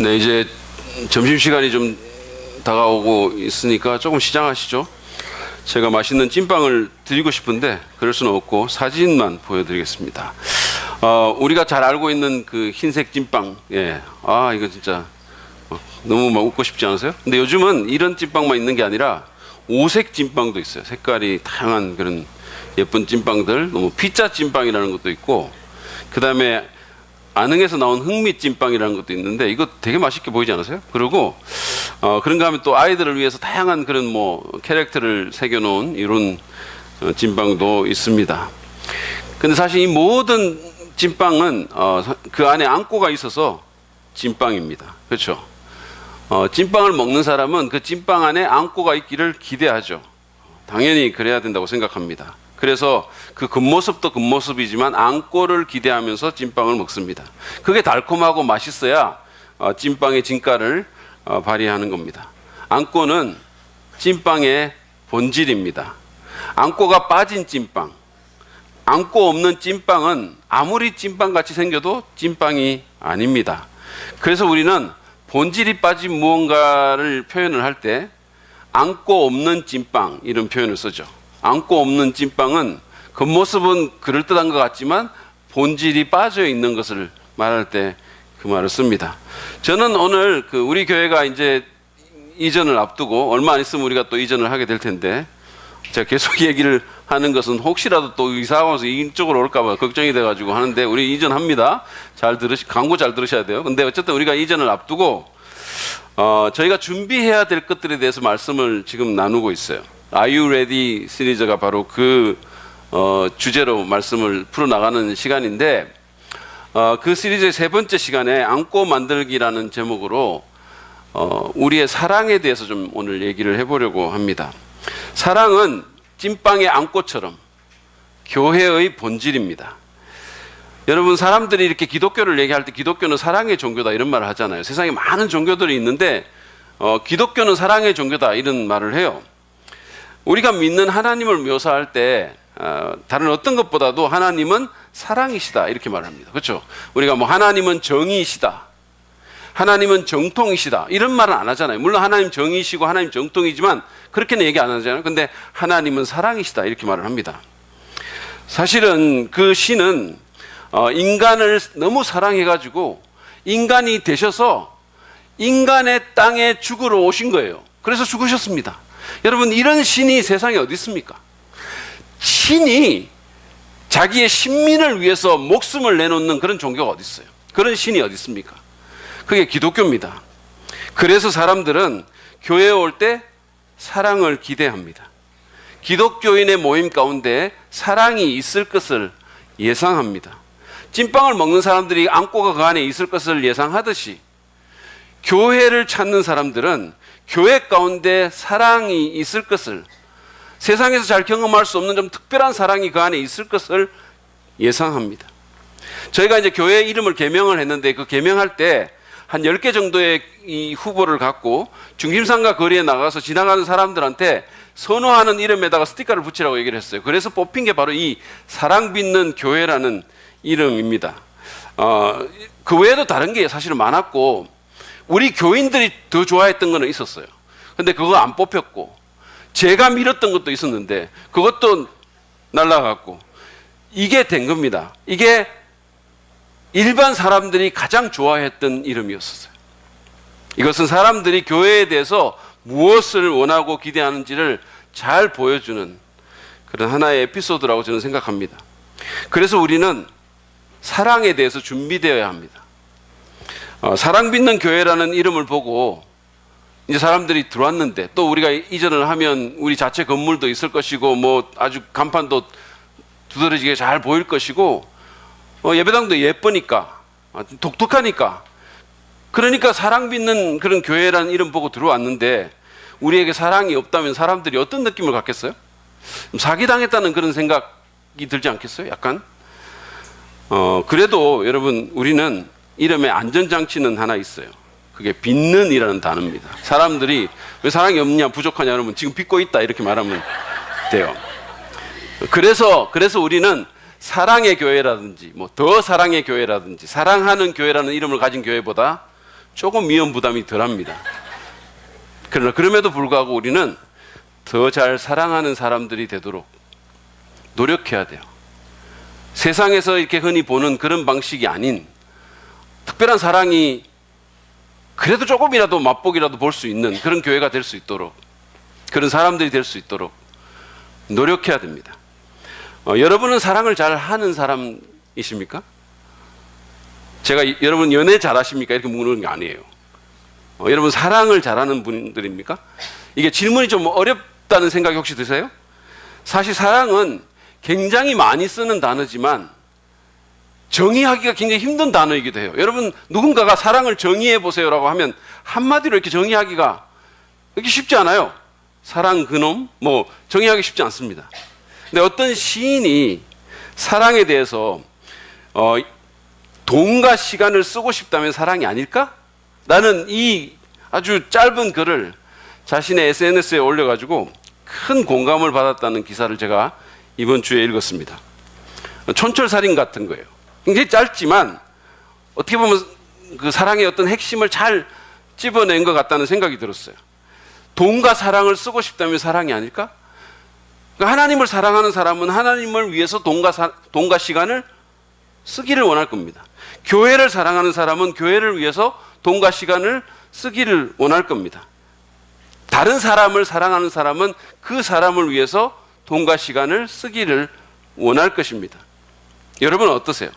네, 이제 점심시간이 좀 다가오고 있으니까 조금 시장하시죠. 제가 맛있는 찐빵을 드리고 싶은데 그럴 수는 없고 사진만 보여드리겠습니다. 우리가 잘 알고 있는 그 흰색 찐빵, 예, 이거 진짜 너무 막 웃고 싶지 않으세요? 근데 요즘은 이런 찐빵만 있는 게 아니라 오색 찐빵도 있어요. 색깔이 다양한 그런 예쁜 찐빵들, 너무 피자 찐빵이라는 것도 있고, 그 다음에 안흥에서 나온 흑미 찐빵이라는 것도 있는데 이거 되게 맛있게 보이지 않으세요? 그리고 그런가 하면 또 아이들을 위해서 다양한 그런 뭐 캐릭터를 새겨놓은 이런 찐빵도 있습니다. 근데 사실 이 모든 찐빵은 그 안에 앙꼬가 있어서 찐빵입니다. 그렇죠? 찐빵을 먹는 사람은 그 찐빵 안에 앙꼬가 있기를 기대하죠. 당연히 그래야 된다고 생각합니다. 그래서 그 겉모습도 겉모습이지만 앙꼬를 기대하면서 찐빵을 먹습니다. 그게 달콤하고 맛있어야 찐빵의 진가를 발휘하는 겁니다. 앙꼬는 찐빵의 본질입니다. 앙꼬가 빠진 찐빵, 앙꼬 없는 찐빵은 아무리 찐빵같이 생겨도 찐빵이 아닙니다. 그래서 우리는 본질이 빠진 무언가를 표현을 할 때 앙꼬 없는 찐빵 이런 표현을 쓰죠. 앙꼬 없는 찐빵은 겉모습은 그럴듯한 것 같지만 본질이 빠져 있는 것을 말할 때 그 말을 씁니다. 저는 오늘 우리 교회가 이제 이전을 앞두고 얼마 안 있으면 우리가 또 이전을 하게 될 텐데, 제가 계속 얘기를 하는 것은 혹시라도 또 이사가 와서 이쪽으로 올까봐 걱정이 돼가지고 하는데, 우리 이전합니다. 광고 잘 들으셔야 돼요. 근데 어쨌든 우리가 이전을 앞두고 저희가 준비해야 될 것들에 대해서 말씀을 지금 나누고 있어요. Are You Ready 시리즈가 바로 그 주제로 말씀을 풀어나가는 시간인데, 그 시리즈의 세 번째 시간에 앙꼬 만들기라는 제목으로 우리의 사랑에 대해서 좀 오늘 얘기를 해보려고 합니다. 사랑은 찐빵의 앙꼬처럼 교회의 본질입니다. 여러분, 사람들이 이렇게 기독교를 얘기할 때 기독교는 사랑의 종교다 이런 말을 하잖아요. 세상에 많은 종교들이 있는데 기독교는 사랑의 종교다 이런 말을 해요. 우리가 믿는 하나님을 묘사할 때 다른 어떤 것보다도 하나님은 사랑이시다 이렇게 말합니다. 그렇죠? 우리가 뭐 하나님은 정의이시다, 하나님은 정통이시다 이런 말은 안 하잖아요. 물론 하나님 정의이시고 하나님 정통이지만 그렇게는 얘기 안 하잖아요. 근데 하나님은 사랑이시다 이렇게 말을 합니다. 사실은 그 신은 인간을 너무 사랑해가지고 인간이 되셔서 인간의 땅에 죽으러 오신 거예요. 그래서 죽으셨습니다. 여러분, 이런 신이 세상에 어디 있습니까? 신이 자기의 신민을 위해서 목숨을 내놓는 그런 종교가 어디 있어요? 그런 신이 어디 있습니까? 그게 기독교입니다. 그래서 사람들은 교회에 올 때 사랑을 기대합니다. 기독교인의 모임 가운데 사랑이 있을 것을 예상합니다. 찐빵을 먹는 사람들이 앙꼬가 그 안에 있을 것을 예상하듯이 교회를 찾는 사람들은 교회 가운데 사랑이 있을 것을, 세상에서 잘 경험할 수 없는 좀 특별한 사랑이 그 안에 있을 것을 예상합니다. 저희가 이제 교회 이름을 개명을 했는데 그 개명할 때 한 10개 정도의 이 후보를 갖고 중심상가 거리에 나가서 지나가는 사람들한테 선호하는 이름에다가 스티커를 붙이라고 얘기를 했어요. 그래서 뽑힌 게 바로 이 사랑 빚는 교회라는 이름입니다. 그 외에도 다른 게 사실은 많았고 우리 교인들이 더 좋아했던 거는 있었어요. 근데 그거 안 뽑혔고 제가 밀었던 것도 있었는데 그것도 날라갔고 이게 된 겁니다. 이게 일반 사람들이 가장 좋아했던 이름이었어요. 이것은 사람들이 교회에 대해서 무엇을 원하고 기대하는지를 잘 보여주는 그런 하나의 에피소드라고 저는 생각합니다. 그래서 우리는 사랑에 대해서 준비되어야 합니다. 사랑 빚는 교회라는 이름을 보고 이제 사람들이 들어왔는데, 또 우리가 이전을 하면 우리 자체 건물도 있을 것이고 뭐 아주 간판도 두드러지게 잘 보일 것이고 예배당도 예쁘니까 독특하니까, 그러니까 사랑 빚는 그런 교회라는 이름 보고 들어왔는데 우리에게 사랑이 없다면 사람들이 어떤 느낌을 갖겠어요? 사기당했다는 그런 생각이 들지 않겠어요? 약간 그래도 여러분, 우리는 이름에 안전장치는 하나 있어요. 그게 빚는이라는 단어입니다. 사람들이 왜 사랑이 없냐, 부족하냐 그러면 지금 빚고 있다 이렇게 말하면 돼요. 그래서 우리는 사랑의 교회라든지 뭐 더 사랑의 교회라든지 사랑하는 교회라는 이름을 가진 교회보다 조금 위험 부담이 덜합니다. 그러나 그럼에도 불구하고 우리는 더 잘 사랑하는 사람들이 되도록 노력해야 돼요. 세상에서 이렇게 흔히 보는 그런 방식이 아닌 특별한 사랑이 그래도 조금이라도 맛보기라도 볼 수 있는 그런 교회가 될 수 있도록, 그런 사람들이 될 수 있도록 노력해야 됩니다. 여러분은 사랑을 잘 하는 사람이십니까? 제가 여러분 연애 잘하십니까? 이렇게 묻는 게 아니에요. 여러분 사랑을 잘하는 분들입니까? 이게 질문이 좀 어렵다는 생각이 혹시 드세요? 사실 사랑은 굉장히 많이 쓰는 단어지만 정의하기가 굉장히 힘든 단어이기도 해요. 여러분 누군가가 사랑을 정의해 보세요라고 하면 한마디로 이렇게 정의하기가 이렇게 쉽지 않아요. 사랑 그놈 뭐 정의하기 쉽지 않습니다. 근데 어떤 시인이 사랑에 대해서 돈과 시간을 쓰고 싶다면 사랑이 아닐까? 라는 이 아주 짧은 글을 자신의 SNS에 올려가지고 큰 공감을 받았다는 기사를 제가 이번 주에 읽었습니다. 촌철살인 같은 거예요. 굉장히 짧지만 어떻게 보면 그 사랑의 어떤 핵심을 잘 찝어낸 것 같다는 생각이 들었어요. 돈과 사랑을 쓰고 싶다면 사랑이 아닐까? 그러니까 하나님을 사랑하는 사람은 하나님을 위해서 돈과 시간을 쓰기를 원할 겁니다. 교회를 사랑하는 사람은 교회를 위해서 돈과 시간을 쓰기를 원할 겁니다. 다른 사람을 사랑하는 사람은 그 사람을 위해서 돈과 시간을 쓰기를 원할 것입니다. 여러분은 어떠세요?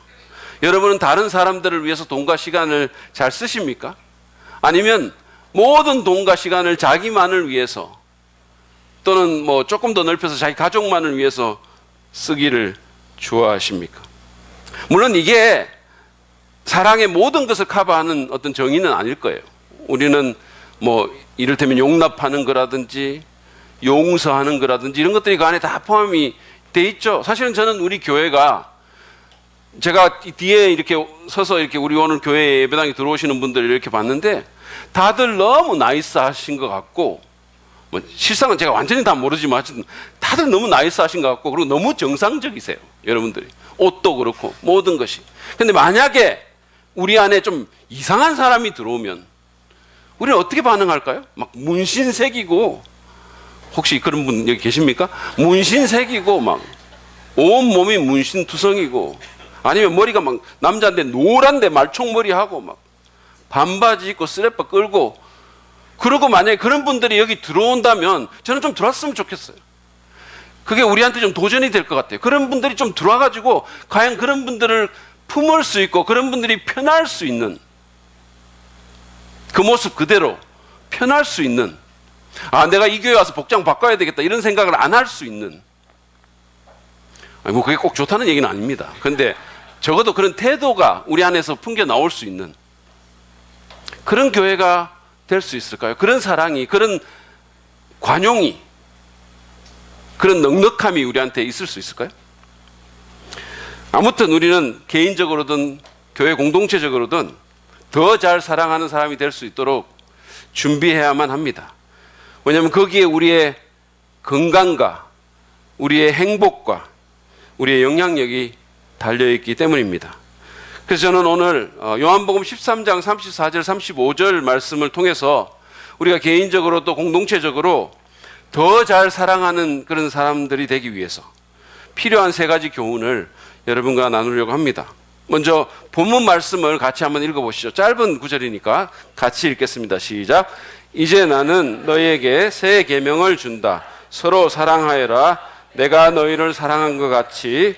여러분은 다른 사람들을 위해서 돈과 시간을 잘 쓰십니까? 아니면 모든 돈과 시간을 자기만을 위해서 또는 뭐 조금 더 넓혀서 자기 가족만을 위해서 쓰기를 좋아하십니까? 물론 이게 사랑의 모든 것을 커버하는 어떤 정의는 아닐 거예요. 우리는 뭐 이를테면 용납하는 거라든지 용서하는 거라든지 이런 것들이 그 안에 다 포함이 돼 있죠. 사실은 저는 우리 교회가 제가 뒤에 이렇게 서서 이렇게 우리 오늘 교회 예배당에 들어오시는 분들을 이렇게 봤는데 다들 너무 나이스하신 것 같고 뭐 실상은 제가 완전히 다 모르지만 다들 너무 나이스하신 것 같고 그리고 너무 정상적이세요. 여러분들이 옷도 그렇고 모든 것이. 근데 만약에 우리 안에 좀 이상한 사람이 들어오면 우리는 어떻게 반응할까요? 막 문신 새기고 혹시 그런 분 여기 계십니까? 문신 새기고 막 온몸이 문신 투성이고 아니면 머리가 막 남자인데 노란데 말총머리 하고 막 반바지 입고 스레퍼 끌고 그러고 만약에 그런 분들이 여기 들어온다면 저는 좀 들어왔으면 좋겠어요. 그게 우리한테 좀 도전이 될 것 같아요. 그런 분들이 좀 들어와가지고 과연 그런 분들을 품을 수 있고 그런 분들이 편할 수 있는 그 모습 그대로 편할 수 있는 내가 이 교회 와서 복장 바꿔야 되겠다 이런 생각을 안 할 수 있는 뭐 그게 꼭 좋다는 얘기는 아닙니다. 그런데 적어도 그런 태도가 우리 안에서 풍겨 나올 수 있는 그런 교회가 될 수 있을까요? 그런 사랑이, 그런 관용이, 그런 넉넉함이 우리한테 있을 수 있을까요? 아무튼 우리는 개인적으로든 교회 공동체적으로든 더 잘 사랑하는 사람이 될 수 있도록 준비해야만 합니다. 왜냐하면 거기에 우리의 건강과 우리의 행복과 우리의 영향력이 달려있기 때문입니다. 그래서 저는 오늘 요한복음 13장 34절 35절 말씀을 통해서 우리가 개인적으로 또 공동체적으로 더 잘 사랑하는 그런 사람들이 되기 위해서 필요한 세 가지 교훈을 여러분과 나누려고 합니다. 먼저 본문 말씀을 같이 한번 읽어보시죠. 짧은 구절이니까 같이 읽겠습니다. 시작. 이제 나는 너희에게 새 계명을 준다. 서로 사랑하여라. 내가 너희를 사랑한 것 같이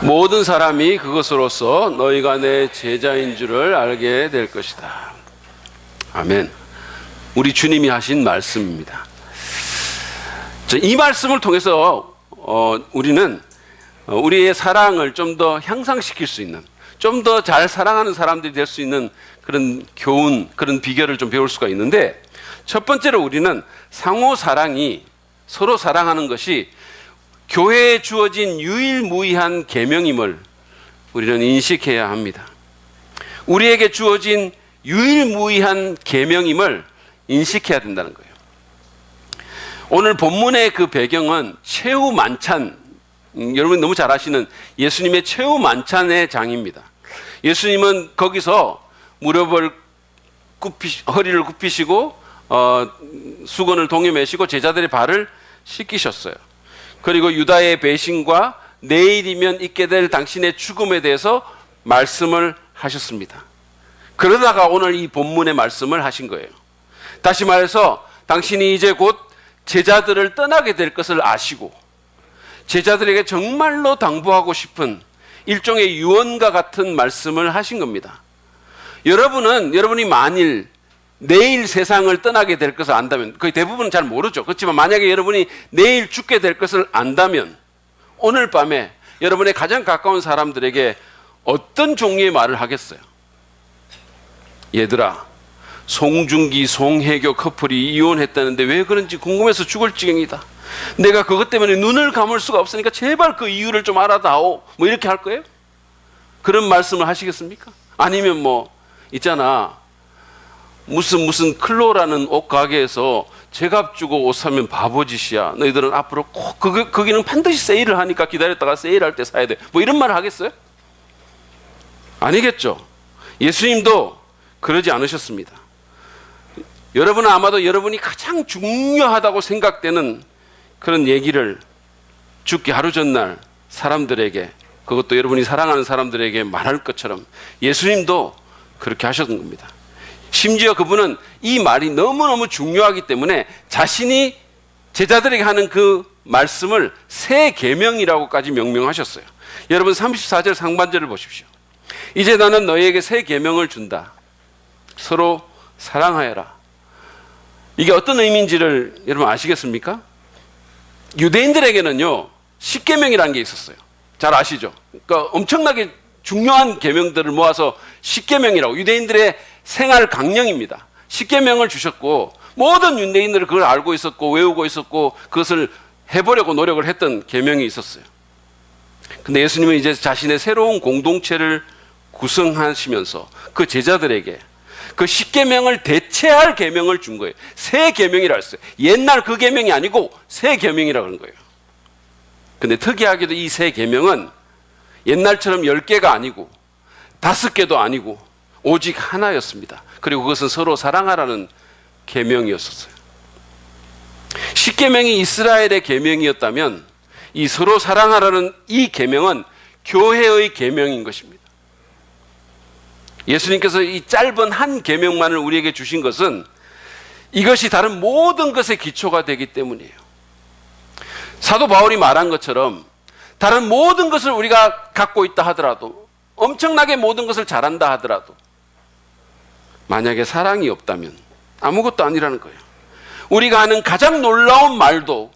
모든 사람이 그것으로서 너희가 내 제자인 줄을 알게 될 것이다. 아멘. 우리 주님이 하신 말씀입니다. 이 말씀을 통해서 우리는 우리의 사랑을 좀 더 향상시킬 수 있는, 좀 더 잘 사랑하는 사람들이 될 수 있는 그런 교훈, 그런 비결을 좀 배울 수가 있는데, 첫 번째로 우리는 상호 사랑이, 서로 사랑하는 것이 교회에 주어진 유일무이한 계명임을 우리는 인식해야 합니다. 우리에게 주어진 유일무이한 계명임을 인식해야 된다는 거예요. 오늘 본문의 그 배경은 최후 만찬, 여러분 너무 잘 아시는 예수님의 최후 만찬의 장입니다. 예수님은 거기서 무릎을 허리를 굽히시고 수건을 동여매시고 제자들의 발을 씻기셨어요. 그리고 유다의 배신과 내일이면 있게 될 당신의 죽음에 대해서 말씀을 하셨습니다. 그러다가 오늘 이 본문의 말씀을 하신 거예요. 다시 말해서 당신이 이제 곧 제자들을 떠나게 될 것을 아시고 제자들에게 정말로 당부하고 싶은 일종의 유언과 같은 말씀을 하신 겁니다. 여러분이 만일 내일 세상을 떠나게 될 것을 안다면, 거의 대부분은 잘 모르죠. 그렇지만 만약에 여러분이 내일 죽게 될 것을 안다면 오늘 밤에 여러분의 가장 가까운 사람들에게 어떤 종류의 말을 하겠어요? 얘들아, 송중기, 송혜교 커플이 이혼했다는데 왜 그런지 궁금해서 죽을 지경이다. 내가 그것 때문에 눈을 감을 수가 없으니까 제발 그 이유를 좀 알아다오. 뭐 이렇게 할 거예요? 그런 말씀을 하시겠습니까? 아니면 뭐 있잖아, 무슨 클로라는 옷 가게에서 제값 주고 옷 사면 바보짓이야. 너희들은 앞으로 꼭 거기는 반드시 세일을 하니까 기다렸다가 세일할 때 사야 돼. 뭐 이런 말을 하겠어요? 아니겠죠. 예수님도 그러지 않으셨습니다. 여러분은 아마도 여러분이 가장 중요하다고 생각되는 그런 얘기를 죽기 하루 전날 사람들에게, 그것도 여러분이 사랑하는 사람들에게 말할 것처럼 예수님도 그렇게 하셨던 겁니다. 심지어 그분은 이 말이 너무너무 중요하기 때문에 자신이 제자들에게 하는 그 말씀을 새 계명이라고까지 명명하셨어요. 여러분 34절 상반절을 보십시오. 이제 나는 너희에게 새 계명을 준다. 서로 사랑하여라. 이게 어떤 의미인지를 여러분 아시겠습니까? 유대인들에게는요, 십계명이라는 게 있었어요. 잘 아시죠? 그러니까 엄청나게 중요한 계명들을 모아서 십계명이라고, 유대인들의 생활 강령입니다. 십계명을 주셨고 모든 유대인들은 그걸 알고 있었고 외우고 있었고 그것을 해보려고 노력을 했던 계명이 있었어요. 근데 예수님은 이제 자신의 새로운 공동체를 구성하시면서 그 제자들에게 그 십계명을 대체할 계명을 준 거예요. 새 계명이라 했어요. 옛날 그 계명이 아니고 새 계명이라고 하는 거예요. 근데 특이하게도 이 새 계명은 옛날처럼 10개가 아니고 5개도 아니고 오직 하나였습니다. 그리고 그것은 서로 사랑하라는 계명이었었어요. 십계명이 이스라엘의 계명이었다면 이 서로 사랑하라는 이 계명은 교회의 계명인 것입니다. 예수님께서 이 짧은 한 계명만을 우리에게 주신 것은 이것이 다른 모든 것의 기초가 되기 때문이에요. 사도 바울이 말한 것처럼 다른 모든 것을 우리가 갖고 있다 하더라도, 엄청나게 모든 것을 잘한다 하더라도 만약에 사랑이 없다면 아무것도 아니라는 거예요. 우리가 하는 가장 놀라운 말도,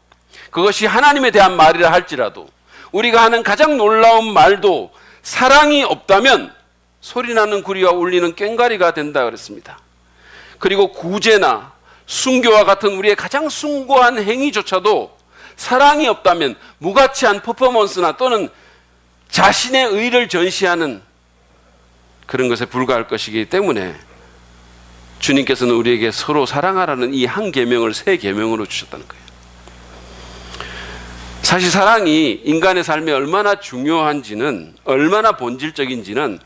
그것이 하나님에 대한 말이라 할지라도, 우리가 하는 가장 놀라운 말도 사랑이 없다면 소리나는 구리와 울리는 꽹과리가 된다 그랬습니다. 그리고 구제나 순교와 같은 우리의 가장 숭고한 행위조차도 사랑이 없다면 무가치한 퍼포먼스나 또는 자신의 의를 전시하는 그런 것에 불과할 것이기 때문에 주님께서는 우리에게 서로 사랑하라는 이 한 계명을 새 계명으로 주셨다는 거예요. 사실 사랑이 인간의 삶에 얼마나 중요한지는, 얼마나 본질적인지는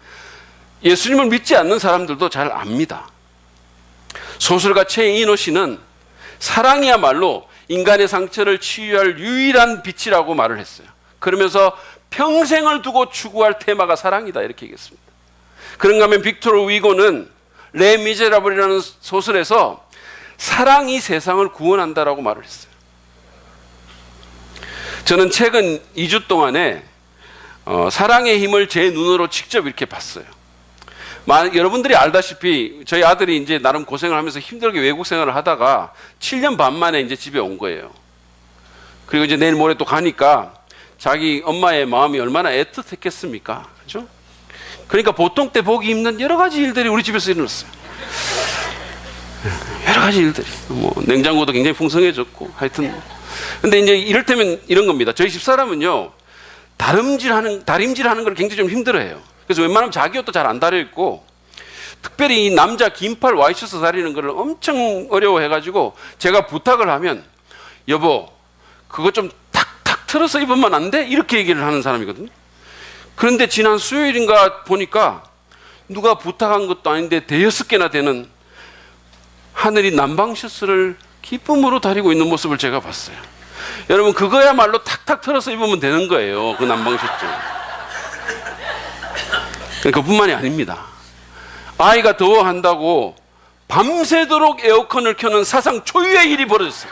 예수님을 믿지 않는 사람들도 잘 압니다. 소설가 최인호 씨는 사랑이야말로 인간의 상처를 치유할 유일한 빛이라고 말을 했어요. 그러면서 평생을 두고 추구할 테마가 사랑이다 이렇게 얘기했습니다. 그런가 하면 빅토르 위고는 레 미제라블이라는 소설에서 사랑이 세상을 구원한다라고 말을 했어요. 저는 최근 2주 동안에 사랑의 힘을 제 눈으로 직접 이렇게 봤어요. 여러분들이 알다시피 저희 아들이 이제 나름 고생을 하면서 힘들게 외국 생활을 하다가 7년 반 만에 이제 집에 온 거예요. 그리고 이제 내일 모레 또 가니까 자기 엄마의 마음이 얼마나 애틋했겠습니까? 그죠? 그러니까 보통 때 보기 힘든 여러 가지 일들이 우리 집에서 일어났어요. 여러 가지 일들이. 뭐 냉장고도 굉장히 풍성해졌고 하여튼. 근데 이제 이를테면 이런 겁니다. 저희 집사람은요, 다림질하는 걸 굉장히 좀 힘들어해요. 그래서 웬만하면 자기 옷도 잘 안 다려입고, 특별히 이 남자 긴팔 와이셔츠 다리는 걸 엄청 어려워해가지고 제가 부탁을 하면 여보 그거 좀 탁탁 틀어서 입으면 안 돼? 이렇게 얘기를 하는 사람이거든요. 그런데 지난 수요일인가 보니까 누가 부탁한 것도 아닌데 5개나 되는 하늘이 남방 셔츠를 기쁨으로 다리고 있는 모습을 제가 봤어요. 여러분, 그거야말로 탁탁 털어서 입으면 되는 거예요. 그 남방 셔츠. 그뿐만이 아닙니다. 아이가 더워한다고 밤새도록 에어컨을 켜는 사상 초유의 일이 벌어졌어요.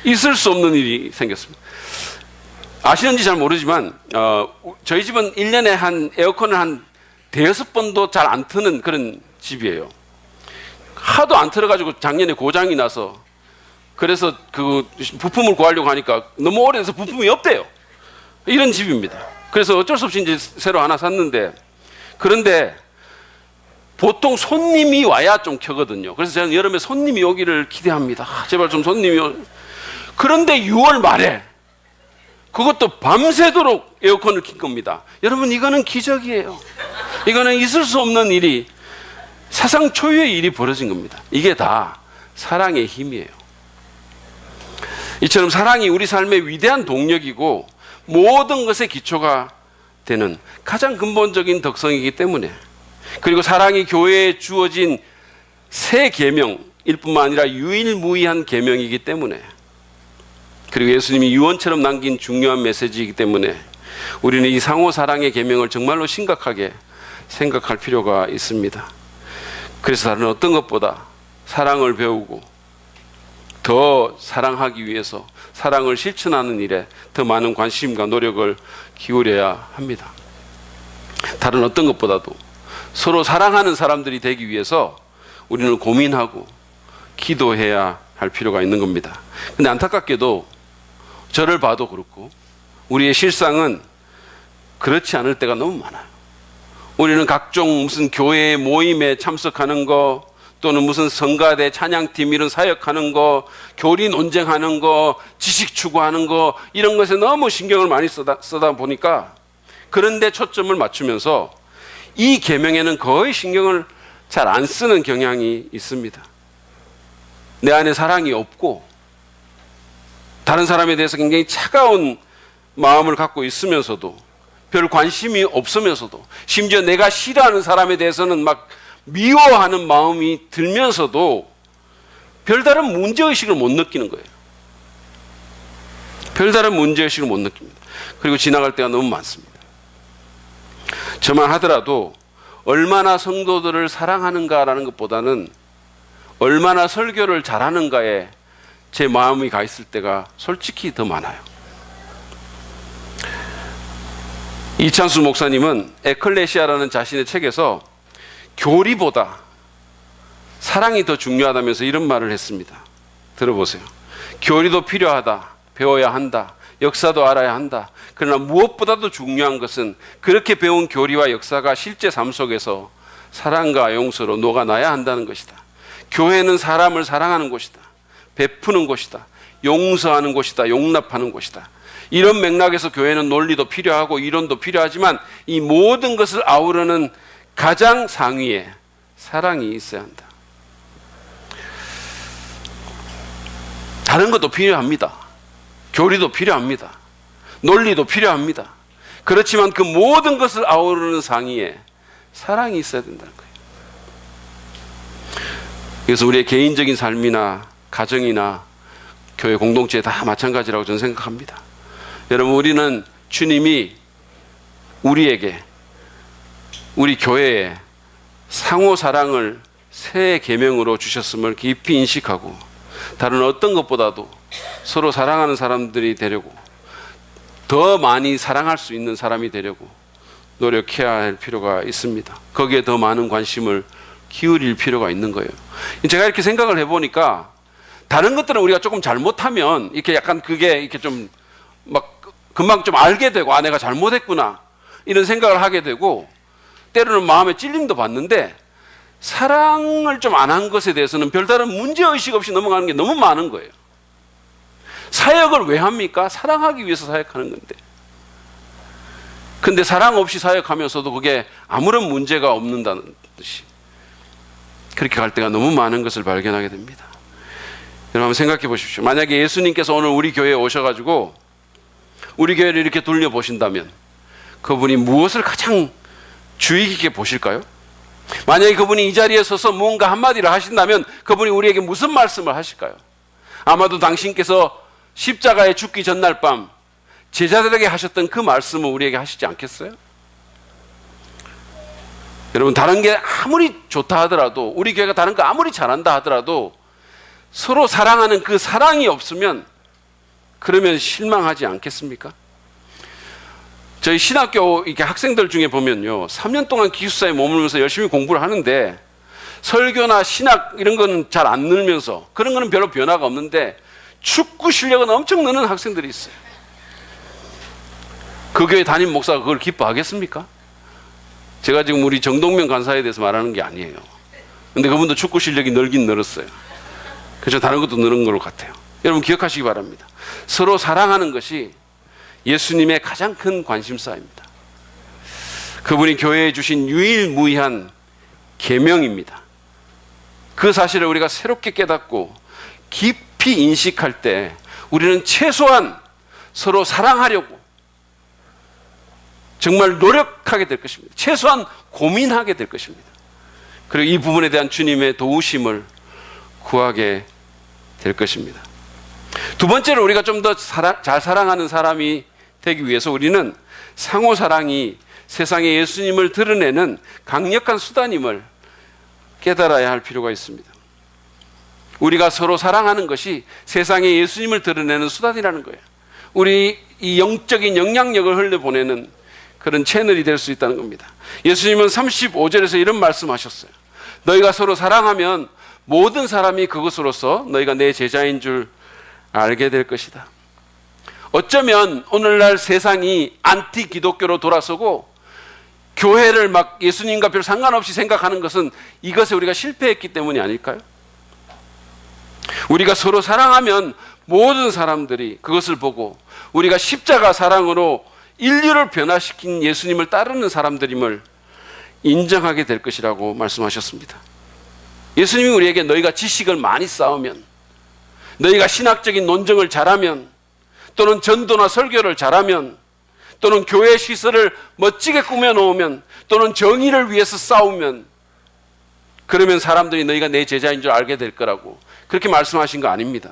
있을 수 없는 일이 생겼습니다. 아시는지 잘 모르지만 저희 집은 1년에 한 에어컨을 한 5번도 잘 안 트는 그런 집이에요. 하도 안 틀어가지고 작년에 고장이 나서, 그래서 그 부품을 구하려고 하니까 너무 오래돼서 부품이 없대요. 이런 집입니다. 그래서 어쩔 수 없이 이제 새로 하나 샀는데, 그런데 보통 손님이 와야 좀 켜거든요. 그래서 저는 여름에 손님이 오기를 기대합니다. 제발 좀 손님이 그런데 6월 말에 그것도 밤새도록 에어컨을 킨 겁니다. 여러분, 이거는 기적이에요. 이거는 있을 수 없는 일이, 사상 초유의 일이 벌어진 겁니다. 이게 다 사랑의 힘이에요. 이처럼 사랑이 우리 삶의 위대한 동력이고 모든 것의 기초가 되는 가장 근본적인 덕성이기 때문에, 그리고 사랑이 교회에 주어진 새 계명일 뿐만 아니라 유일무이한 계명이기 때문에, 그리고 예수님이 유언처럼 남긴 중요한 메시지이기 때문에 우리는 이 상호 사랑의 계명을 정말로 심각하게 생각할 필요가 있습니다. 그래서 다른 어떤 것보다 사랑을 배우고 더 사랑하기 위해서 사랑을 실천하는 일에 더 많은 관심과 노력을 기울여야 합니다. 다른 어떤 것보다도 서로 사랑하는 사람들이 되기 위해서 우리는 고민하고 기도해야 할 필요가 있는 겁니다. 근데 안타깝게도 저를 봐도 그렇고 우리의 실상은 그렇지 않을 때가 너무 많아요. 우리는 각종 무슨 교회 모임에 참석하는 거, 또는 무슨 성가대 찬양팀 이런 사역하는 거, 교리 논쟁하는 거, 지식 추구하는 거, 이런 것에 너무 신경을 많이 쓰다 보니까, 그런데 초점을 맞추면서 이 계명에는 거의 신경을 잘 안 쓰는 경향이 있습니다. 내 안에 사랑이 없고 다른 사람에 대해서 굉장히 차가운 마음을 갖고 있으면서도, 별 관심이 없으면서도, 심지어 내가 싫어하는 사람에 대해서는 막 미워하는 마음이 들면서도 별다른 문제의식을 못 느끼는 거예요. 별다른 문제의식을 못 느낍니다. 그리고 지나갈 때가 너무 많습니다. 저만 하더라도 얼마나 성도들을 사랑하는가라는 것보다는 얼마나 설교를 잘하는가에 제 마음이 가 있을 때가 솔직히 더 많아요. 이찬수 목사님은 에클레시아라는 자신의 책에서 교리보다 사랑이 더 중요하다면서 이런 말을 했습니다. 들어보세요. 교리도 필요하다, 배워야 한다, 역사도 알아야 한다. 그러나 무엇보다도 중요한 것은 그렇게 배운 교리와 역사가 실제 삶 속에서 사랑과 용서로 녹아나야 한다는 것이다. 교회는 사람을 사랑하는 곳이다, 베푸는 곳이다, 용서하는 곳이다, 용납하는 곳이다. 이런 맥락에서 교회는 논리도 필요하고 이론도 필요하지만 이 모든 것을 아우르는 가장 상위에 사랑이 있어야 한다. 다른 것도 필요합니다. 교리도 필요합니다. 논리도 필요합니다. 그렇지만 그 모든 것을 아우르는 상위에 사랑이 있어야 된다는 거예요. 그래서 우리의 개인적인 삶이나 가정이나 교회 공동체 다 마찬가지라고 저는 생각합니다. 여러분, 우리는 주님이 우리에게, 우리 교회에 상호 사랑을 새 계명으로 주셨음을 깊이 인식하고 다른 어떤 것보다도 서로 사랑하는 사람들이 되려고, 더 많이 사랑할 수 있는 사람이 되려고 노력해야 할 필요가 있습니다. 거기에 더 많은 관심을 기울일 필요가 있는 거예요. 제가 이렇게 생각을 해보니까 다른 것들은 우리가 조금 잘못하면 이렇게 약간 그게 이렇게 좀 막 금방 좀 알게 되고, 아, 내가 잘못했구나 이런 생각을 하게 되고, 때로는 마음에 찔림도 받는데, 사랑을 좀 안 한 것에 대해서는 별다른 문제의식 없이 넘어가는 게 너무 많은 거예요. 사역을 왜 합니까? 사랑하기 위해서 사역하는 건데. 근데 사랑 없이 사역하면서도 그게 아무런 문제가 없는다는 듯이 그렇게 갈 때가 너무 많은 것을 발견하게 됩니다. 여러분, 한번 생각해 보십시오. 만약에 예수님께서 오늘 우리 교회에 오셔가지고 우리 교회를 이렇게 돌려보신다면 그분이 무엇을 가장 주의 깊게 보실까요? 만약에 그분이 이 자리에 서서 무언가 한마디를 하신다면 그분이 우리에게 무슨 말씀을 하실까요? 아마도 당신께서 십자가에 죽기 전날 밤 제자들에게 하셨던 그 말씀을 우리에게 하시지 않겠어요? 여러분, 다른 게 아무리 좋다 하더라도, 우리 교회가 다른 거 아무리 잘한다 하더라도 서로 사랑하는 그 사랑이 없으면 그러면 실망하지 않겠습니까? 저희 신학교 이렇게 학생들 중에 보면요, 3년 동안 기숙사에 머물면서 열심히 공부를 하는데 설교나 신학 이런 거는 잘 안 늘면서 그런 거는 별로 변화가 없는데 축구 실력은 엄청 느는 학생들이 있어요. 그 교회 담임 목사가 그걸 기뻐하겠습니까? 제가 지금 우리 정동명 간사에 대해서 말하는 게 아니에요. 근데 그분도 축구 실력이 늘긴 늘었어요. 그래서 다른 것도 늘은 것 같아요. 여러분 기억하시기 바랍니다. 서로 사랑하는 것이 예수님의 가장 큰 관심사입니다. 그분이 교회에 주신 유일무이한 계명입니다. 그 사실을 우리가 새롭게 깨닫고 깊이 인식할 때 우리는 최소한 서로 사랑하려고 정말 노력하게 될 것입니다. 최소한 고민하게 될 것입니다. 그리고 이 부분에 대한 주님의 도우심을 구하게 될 것입니다. 두 번째로 우리가 좀 더 잘 사랑하는 사람이 되기 위해서 우리는 상호 사랑이 세상에 예수님을 드러내는 강력한 수단임을 깨달아야 할 필요가 있습니다. 우리가 서로 사랑하는 것이 세상에 예수님을 드러내는 수단이라는 거예요. 우리 이 영적인 영향력을 흘려보내는 그런 채널이 될 수 있다는 겁니다. 예수님은 35절에서 이런 말씀하셨어요. 너희가 서로 사랑하면 모든 사람이 그것으로서 너희가 내 제자인 줄 알게 될 것이다. 어쩌면 오늘날 세상이 안티 기독교로 돌아서고 교회를 막 예수님과 별 상관없이 생각하는 것은 이것에 우리가 실패했기 때문이 아닐까요? 우리가 서로 사랑하면 모든 사람들이 그것을 보고 우리가 십자가 사랑으로 인류를 변화시킨 예수님을 따르는 사람들임을 인정하게 될 것이라고 말씀하셨습니다. 예수님이 우리에게 너희가 지식을 많이 쌓으면, 너희가 신학적인 논증을 잘하면, 또는 전도나 설교를 잘하면, 또는 교회 시설을 멋지게 꾸며놓으면, 또는 정의를 위해서 싸우면, 그러면 사람들이 너희가 내 제자인 줄 알게 될 거라고 그렇게 말씀하신 거 아닙니다.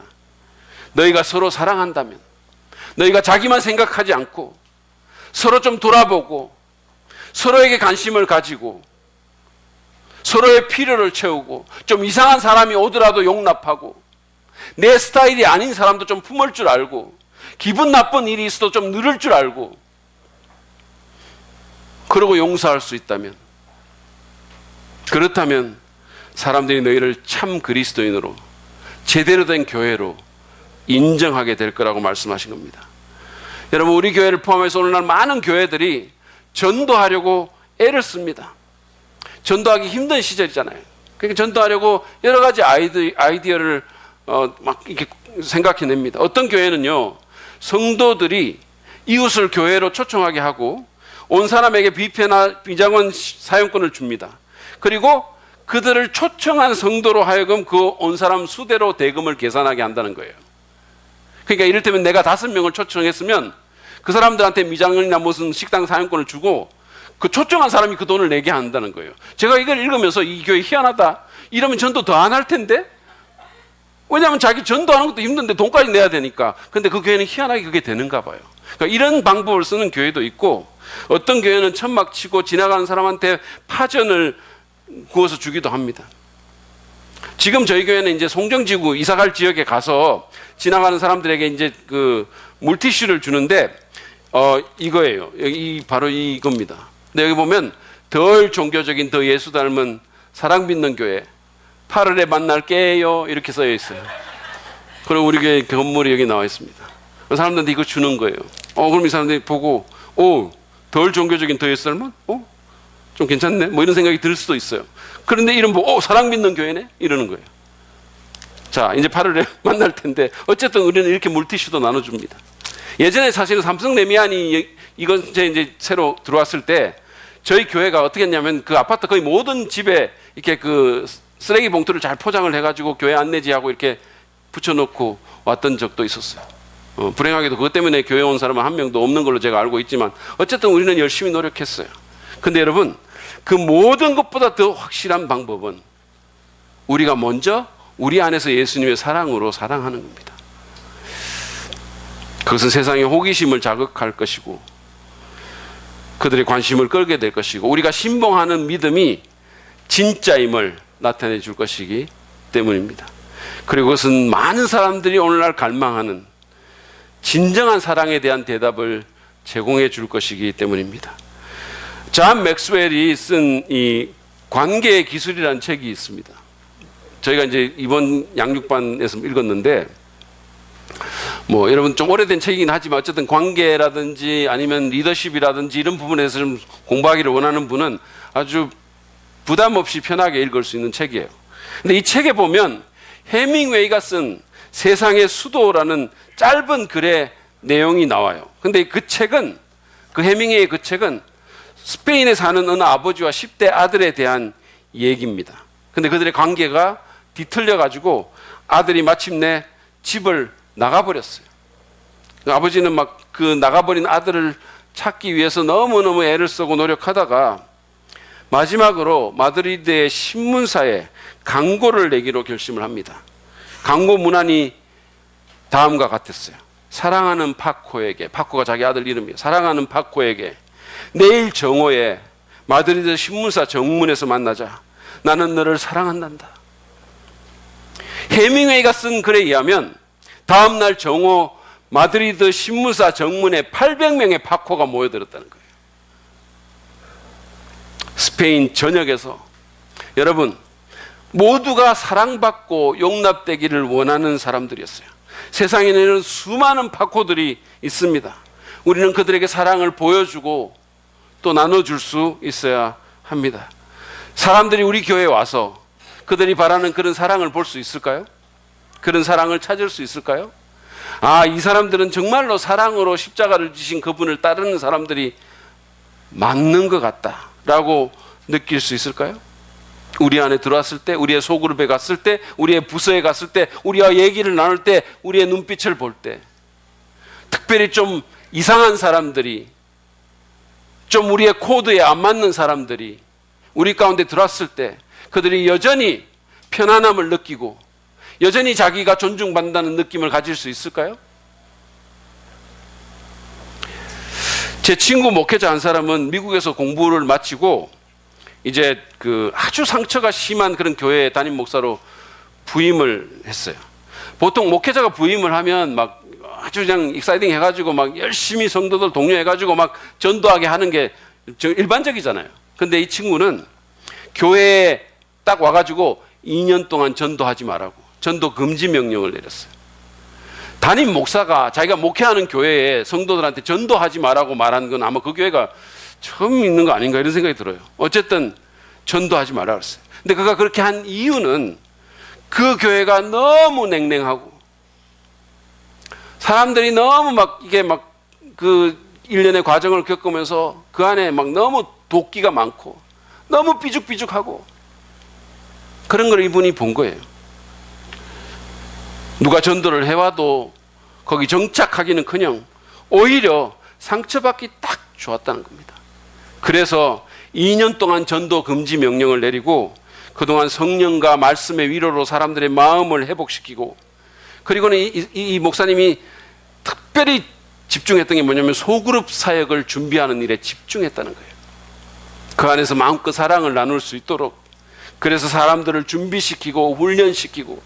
너희가 서로 사랑한다면, 너희가 자기만 생각하지 않고 서로 좀 돌아보고 서로에게 관심을 가지고 서로의 필요를 채우고 좀 이상한 사람이 오더라도 용납하고 내 스타일이 아닌 사람도 좀 품을 줄 알고 기분 나쁜 일이 있어도 좀 누를 줄 알고 그러고 용서할 수 있다면, 그렇다면 사람들이 너희를 참 그리스도인으로 제대로 된 교회로 인정하게 될 거라고 말씀하신 겁니다. 여러분, 우리 교회를 포함해서 오늘날 많은 교회들이 전도하려고 애를 씁니다. 전도하기 힘든 시절이잖아요. 그러니까 전도하려고 여러 가지 아이디어를 막 이렇게 생각해냅니다. 어떤 교회는요, 성도들이 이웃을 교회로 초청하게 하고 온 사람에게 뷔페나 비장원 사용권을 줍니다. 그리고 그들을 초청한 성도로 하여금 그 온 사람 수대로 대금을 계산하게 한다는 거예요. 그러니까 이를테면 내가 5명을 초청했으면 그 사람들한테 미장원이나 무슨 식당 사용권을 주고 그 초청한 사람이 그 돈을 내게 한다는 거예요. 제가 이걸 읽으면서 이 교회 희한하다. 이러면 전도 더 안 할 텐데? 왜냐하면 자기 전도하는 것도 힘든데 돈까지 내야 되니까. 근데 그 교회는 희한하게 그게 되는가 봐요. 그러니까 이런 방법을 쓰는 교회도 있고, 어떤 교회는 천막 치고 지나가는 사람한테 파전을 구워서 주기도 합니다. 지금 저희 교회는 이제 송정지구 이사갈 지역에 가서 지나가는 사람들에게 이제 그 물티슈를 주는데, 이거예요. 여기 바로 이겁니다. 근데 여기 보면 덜 종교적인, 더 예수 닮은 사랑 믿는 교회 8월에 만날게요 이렇게 써져 있어요. 그리고 우리 교회 건물이 여기 나와 있습니다. 사람들한테 이거 주는 거예요. 그럼 이 사람들이 보고 덜 종교적인, 더 예수 닮은? 좀 괜찮네? 뭐 이런 생각이 들 수도 있어요. 그런데 이름 보고 사랑 믿는 교회네? 이러는 거예요. 자, 이제 8월에 만날 텐데 어쨌든 우리는 이렇게 물티슈도 나눠줍니다. 예전에 사실은 삼성 레미안이 이건 이제 새로 들어왔을 때 저희 교회가 어떻게 했냐면 그 아파트 거의 모든 집에 이렇게 그 쓰레기 봉투를 잘 포장을 해가지고 교회 안내지하고 이렇게 붙여놓고 왔던 적도 있었어요. 불행하게도 그것 때문에 교회 온 사람은 한 명도 없는 걸로 제가 알고 있지만 어쨌든 우리는 열심히 노력했어요. 근데 여러분, 그 모든 것보다 더 확실한 방법은 우리가 먼저 우리 안에서 예수님의 사랑으로 사랑하는 겁니다. 그것은 세상의 호기심을 자극할 것이고 그들의 관심을 끌게 될 것이고 우리가 신봉하는 믿음이 진짜임을 나타내 줄 것이기 때문입니다. 그리고 그것은 많은 사람들이 오늘날 갈망하는 진정한 사랑에 대한 대답을 제공해 줄 것이기 때문입니다. 존 맥스웰이 쓴 이 관계의 기술이라는 책이 있습니다. 저희가 이제 이번 양육반에서 읽었는데 여러분 좀 오래된 책이긴 하지만 어쨌든 관계라든지 아니면 리더십이라든지 이런 부분에서 좀 공부하기를 원하는 분은 아주 부담 없이 편하게 읽을 수 있는 책이에요. 근데 이 책에 보면 해밍웨이가 쓴 세상의 수도라는 짧은 글의 내용이 나와요. 근데 그 책은, 그 해밍웨이의 그 책은 스페인에 사는 어느 아버지와 10대 아들에 대한 얘기입니다. 근데 그들의 관계가 뒤틀려 가지고 아들이 마침내 집을 나가버렸어요. 아버지는 막 그 나가버린 아들을 찾기 위해서 너무너무 애를 쓰고 노력하다가 마지막으로 마드리드의 신문사에 광고를 내기로 결심을 합니다. 광고 문안이 다음과 같았어요. 사랑하는 파코에게, 파코가 자기 아들 이름이에요. 사랑하는 파코에게 내일 정오에 마드리드 신문사 정문에서 만나자. 나는 너를 사랑한단다. 해밍웨이가 쓴 글에 의하면 다음날 정오 마드리드 신문사 정문에 800명의 파코가 모여들었다는 거예요. 스페인 전역에서. 여러분, 모두가 사랑받고 용납되기를 원하는 사람들이었어요. 세상에는 수많은 파코들이 있습니다. 우리는 그들에게 사랑을 보여주고 또 나눠줄 수 있어야 합니다. 사람들이 우리 교회에 와서 그들이 바라는 그런 사랑을 볼 수 있을까요? 그런 사랑을 찾을 수 있을까요? 이 사람들은 정말로 사랑으로 십자가를 지신 그분을 따르는 사람들이 맞는 것 같다라고 느낄 수 있을까요? 우리 안에 들어왔을 때, 우리의 소그룹에 갔을 때, 우리의 부서에 갔을 때, 우리와 얘기를 나눌 때, 우리의 눈빛을 볼 때, 특별히 좀 이상한 사람들이, 좀 우리의 코드에 안 맞는 사람들이 우리 가운데 들어왔을 때 그들이 여전히 편안함을 느끼고 여전히 자기가 존중받는다는 느낌을 가질 수 있을까요? 제 친구 목회자 한 사람은 미국에서 공부를 마치고 이제 그 아주 상처가 심한 그런 교회 담임 목사로 부임을 했어요. 보통 목회자가 부임을 하면 막 아주 그냥 익사이딩 해가지고 막 열심히 성도들 독려해가지고 막 전도하게 하는 게 일반적이잖아요. 근데 이 친구는 교회에 딱 와가지고 2년 동안 전도하지 말라고 전도 금지 명령을 내렸어요. 담임 목사가 자기가 목회하는 교회에 성도들한테 전도하지 말라고 말한 건 아마 그 교회가 처음 있는 거 아닌가 이런 생각이 들어요. 어쨌든 전도하지 말라고 했어요. 근데 그가 그렇게 한 이유는 그 교회가 너무 냉랭하고 사람들이 너무 막 이게 막 그 일련의 과정을 겪으면서 그 안에 막 너무 도끼가 많고 너무 삐죽삐죽하고 그런 걸 이분이 본 거예요. 누가 전도를 해와도 거기 정착하기는커녕 오히려 상처받기 딱 좋았다는 겁니다. 그래서 2년 동안 전도 금지 명령을 내리고 그동안 성령과 말씀의 위로로 사람들의 마음을 회복시키고 그리고는 이 목사님이 특별히 집중했던 게 뭐냐면 소그룹 사역을 준비하는 일에 집중했다는 거예요. 그 안에서 마음껏 사랑을 나눌 수 있도록 그래서 사람들을 준비시키고 훈련시키고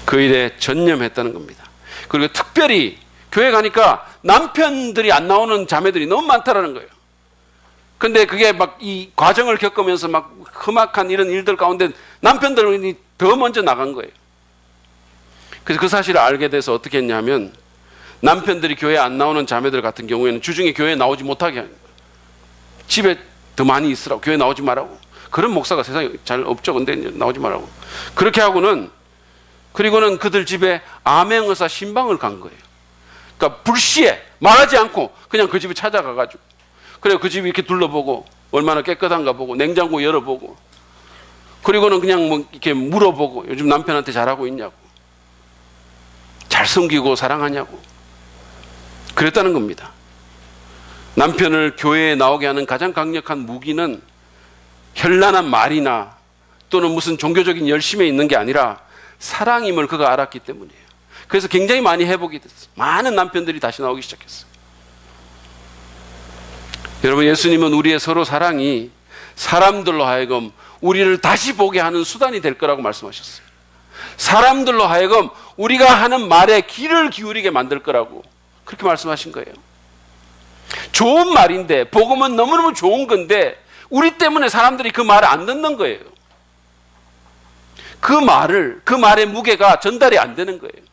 그 일에 전념했다는 겁니다. 그리고 특별히 교회 가니까 남편들이 안 나오는 자매들이 너무 많다라는 거예요. 근데 그게 막 이 과정을 겪으면서 막 험악한 이런 일들 가운데 남편들이 더 먼저 나간 거예요. 그래서 그 사실을 알게 돼서 어떻게 했냐면 남편들이 교회에 안 나오는 자매들 같은 경우에는 주중에 교회에 나오지 못하게 하는 거예요. 집에 더 많이 있으라고 교회 나오지 말라고. 그런 목사가 세상에 잘 없죠. 근데 나오지 말라고. 그렇게 하고는 그리고는 그들 집에 암행의사 신방을 간 거예요. 그러니까 불시에 말하지 않고 그냥 그 집에 찾아가가지고 그래 그 집 이렇게 둘러보고 얼마나 깨끗한가 보고 냉장고 열어보고 그리고는 그냥 뭐 이렇게 물어보고 요즘 남편한테 잘하고 있냐고 잘 섬기고 사랑하냐고. 그랬다는 겁니다. 남편을 교회에 나오게 하는 가장 강력한 무기는 현란한 말이나 또는 무슨 종교적인 열심에 있는 게 아니라 사랑임을 그가 알았기 때문이에요. 그래서 굉장히 많이 회복이 됐어요. 많은 남편들이 다시 나오기 시작했어요. 여러분, 예수님은 우리의 서로 사랑이 사람들로 하여금 우리를 다시 보게 하는 수단이 될 거라고 말씀하셨어요. 사람들로 하여금 우리가 하는 말에 귀를 기울이게 만들 거라고 그렇게 말씀하신 거예요. 좋은 말인데, 복음은 너무너무 좋은 건데 우리 때문에 사람들이 그 말을 안 듣는 거예요. 그 말의 무게가 전달이 안 되는 거예요.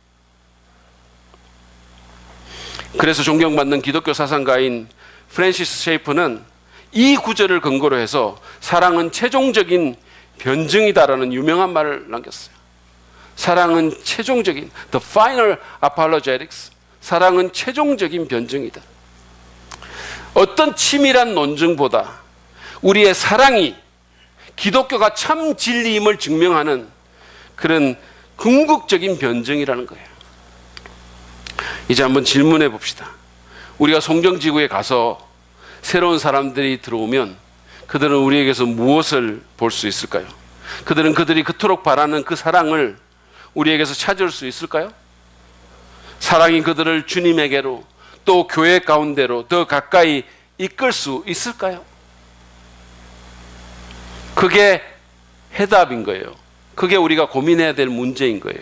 그래서 존경받는 기독교 사상가인 프랜시스 셰이프는 이 구절을 근거로 해서 사랑은 최종적인 변증이다라는 유명한 말을 남겼어요. 사랑은 최종적인, the final apologetics, 사랑은 최종적인 변증이다. 어떤 치밀한 논증보다 우리의 사랑이 기독교가 참 진리임을 증명하는 그런 궁극적인 변증이라는 거예요. 이제 한번 질문해 봅시다. 우리가 송정지구에 가서 새로운 사람들이 들어오면 그들은 우리에게서 무엇을 볼 수 있을까요? 그들은 그들이 그토록 바라는 그 사랑을 우리에게서 찾을 수 있을까요? 사랑이 그들을 주님에게로 또 교회 가운데로 더 가까이 이끌 수 있을까요? 그게 해답인 거예요. 그게 우리가 고민해야 될 문제인 거예요.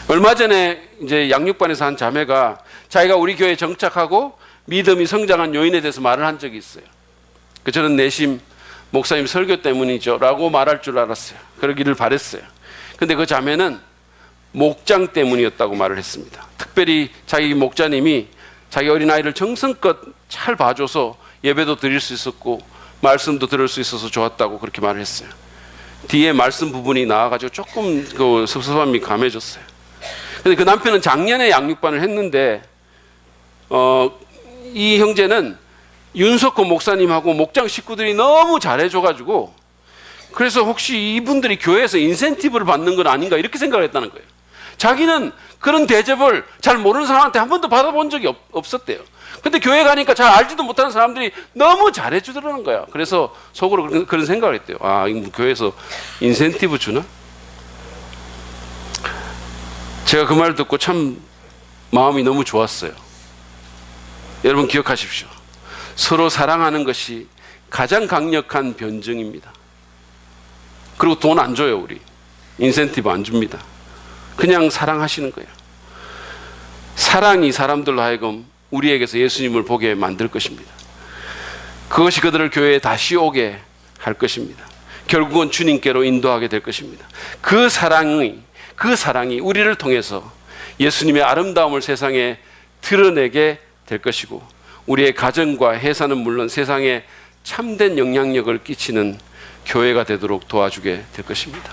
얼마 전에 이제 양육반에서 한 자매가 자기가 우리 교회에 정착하고 믿음이 성장한 요인에 대해서 말을 한 적이 있어요. 저는 내심 목사님 설교 때문이죠 라고 말할 줄 알았어요. 그러기를 바랬어요. 근데 그 자매는 목장 때문이었다고 말을 했습니다. 특별히 자기 목자님이 자기 어린아이를 정성껏 잘 봐줘서 예배도 드릴 수 있었고 말씀도 들을 수 있어서 좋았다고 그렇게 말을 했어요. 뒤에 말씀 부분이 나와가지고 조금 그 섭섭함이 감해졌어요. 근데 그 남편은 작년에 양육반을 했는데 이 형제는 윤석호 목사님하고 목장 식구들이 너무 잘해줘가지고 그래서 혹시 이분들이 교회에서 인센티브를 받는 건 아닌가 이렇게 생각을 했다는 거예요. 자기는 그런 대접을 잘 모르는 사람한테 한 번도 받아본 적이 없었대요. 근데 교회 가니까 잘 알지도 못하는 사람들이 너무 잘해주더라는 거야. 그래서 속으로 그런 생각을 했대요. 아, 이거 교회에서 인센티브 주나? 제가 그 말을 듣고 참 마음이 너무 좋았어요. 여러분 기억하십시오. 서로 사랑하는 것이 가장 강력한 변증입니다. 그리고 돈 안 줘요, 우리. 인센티브 안 줍니다. 그냥 사랑하시는 거예요. 사랑이 사람들로 하여금 우리에게서 예수님을 보게 만들 것입니다. 그것이 그들을 교회에 다시 오게 할 것입니다. 결국은 주님께로 인도하게 될 것입니다. 그 사랑이 우리를 통해서 예수님의 아름다움을 세상에 드러내게 될 것이고 우리의 가정과 회사는 물론 세상에 참된 영향력을 끼치는 교회가 되도록 도와주게 될 것입니다.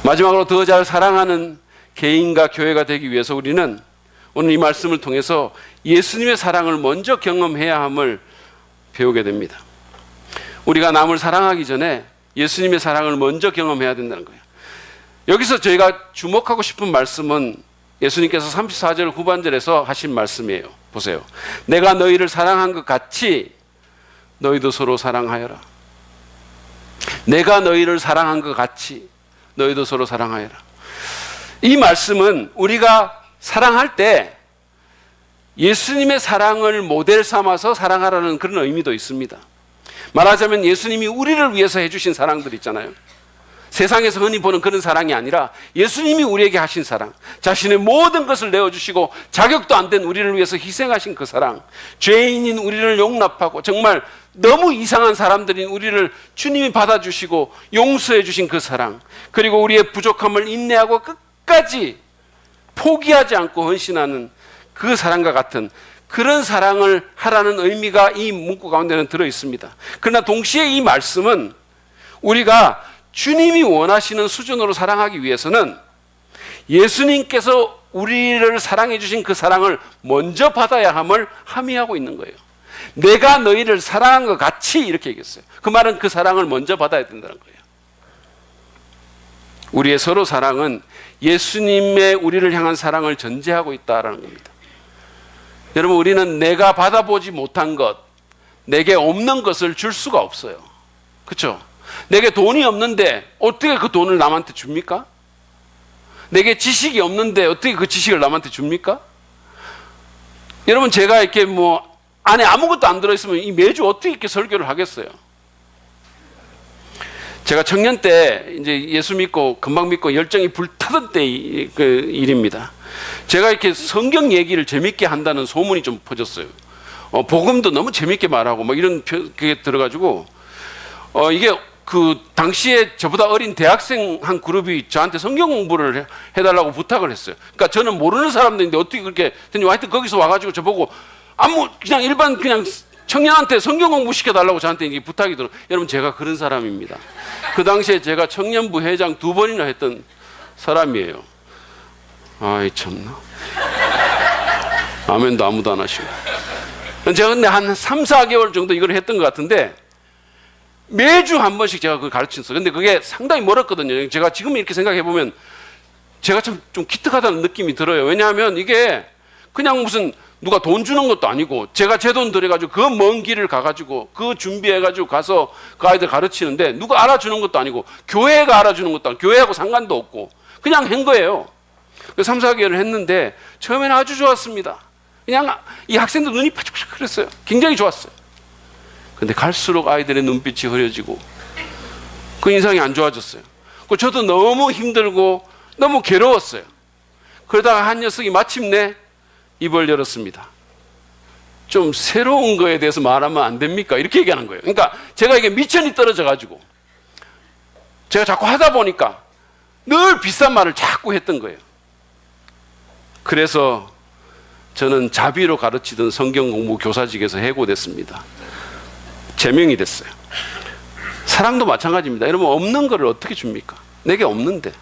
마지막으로 더 잘 사랑하는 개인과 교회가 되기 위해서 우리는 오늘 이 말씀을 통해서 예수님의 사랑을 먼저 경험해야 함을 배우게 됩니다. 우리가 남을 사랑하기 전에 예수님의 사랑을 먼저 경험해야 된다는 거예요. 여기서 저희가 주목하고 싶은 말씀은 예수님께서 34절 후반절에서 하신 말씀이에요. 보세요. 내가 너희를 사랑한 것 같이 너희도 서로 사랑하여라. 내가 너희를 사랑한 것 같이 너희도 서로 사랑하여라. 이 말씀은 우리가 사랑할 때 예수님의 사랑을 모델 삼아서 사랑하라는 그런 의미도 있습니다. 말하자면 예수님이 우리를 위해서 해주신 사랑들 있잖아요. 세상에서 흔히 보는 그런 사랑이 아니라 예수님이 우리에게 하신 사랑, 자신의 모든 것을 내어주시고 자격도 안 된 우리를 위해서 희생하신 그 사랑, 죄인인 우리를 용납하고 정말 너무 이상한 사람들인 우리를 주님이 받아주시고 용서해 주신 그 사랑, 그리고 우리의 부족함을 인내하고 끝까지 포기하지 않고 헌신하는 그 사랑과 같은 그런 사랑을 하라는 의미가 이 문구 가운데는 들어있습니다. 그러나 동시에 이 말씀은 우리가 주님이 원하시는 수준으로 사랑하기 위해서는 예수님께서 우리를 사랑해 주신 그 사랑을 먼저 받아야 함을 함의하고 있는 거예요. 내가 너희를 사랑한 것 같이 이렇게 얘기했어요. 그 말은 그 사랑을 먼저 받아야 된다는 거예요. 우리의 서로 사랑은 예수님의 우리를 향한 사랑을 전제하고 있다라는 겁니다. 여러분, 우리는 내가 받아보지 못한 것, 내게 없는 것을 줄 수가 없어요. 그렇죠? 내게 돈이 없는데 어떻게 그 돈을 남한테 줍니까? 내게 지식이 없는데 어떻게 그 지식을 남한테 줍니까? 여러분, 제가 이렇게 안에 아무것도 안 들어있으면 이 매주 어떻게 이렇게 설교를 하겠어요? 제가 청년 때 이제 예수 믿고 금방 믿고 열정이 불타던 때 그 일입니다. 제가 이렇게 성경 얘기를 재밌게 한다는 소문이 좀 퍼졌어요. 복음도 너무 재밌게 말하고 막 이런 게 들어가지고 이게 그 당시에 저보다 어린 대학생 한 그룹이 저한테 성경 공부를 해달라고 부탁을 했어요. 그러니까 저는 모르는 사람들인데 어떻게 그렇게 됐는지 하여튼 거기서 와가지고 저보고 그냥 일반 그냥 청년한테 성경 공부 시켜달라고 저한테 이게 부탁이 들어. 여러분, 제가 그런 사람입니다. 그 당시에 제가 청년부 회장 2번이나 했던 사람이에요. 아이 참나. 아멘도 아무도 안 하시고. 제가 근데 한 3, 4개월 정도 이걸 했던 것 같은데 매주 한 번씩 제가 그걸 가르쳤어요. 근데 그게 상당히 멀었거든요. 제가 지금 이렇게 생각해 보면 제가 참 좀 기특하다는 느낌이 들어요. 왜냐하면 이게 그냥 무슨 누가 돈 주는 것도 아니고 제가 제 돈 들여가지고 그 먼 길을 가가지고 그 준비해가지고 가서 그 아이들 가르치는데 누가 알아주는 것도 아니고 교회가 알아주는 것도 아니고 교회하고 상관도 없고 그냥 한 거예요. 3, 4개월을 했는데 처음에는 아주 좋았습니다. 그냥 이 학생들 눈이 파짝파짝 그랬어요. 굉장히 좋았어요. 근데 갈수록 아이들의 눈빛이 흐려지고 그 인상이 안 좋아졌어요. 저도 너무 힘들고 너무 괴로웠어요. 그러다가 한 녀석이 마침내 입을 열었습니다. 좀 새로운 거에 대해서 말하면 안 됩니까? 이렇게 얘기하는 거예요. 그러니까 제가 이게 미천이 떨어져 가지고 제가 자꾸 하다 보니까 늘 비싼 말을 자꾸 했던 거예요. 그래서 저는 자비로 가르치던 성경 공부 교사직에서 해고됐습니다. 제명이 됐어요. 사랑도 마찬가지입니다. 여러분, 없는 거를 어떻게 줍니까? 내게 없는데.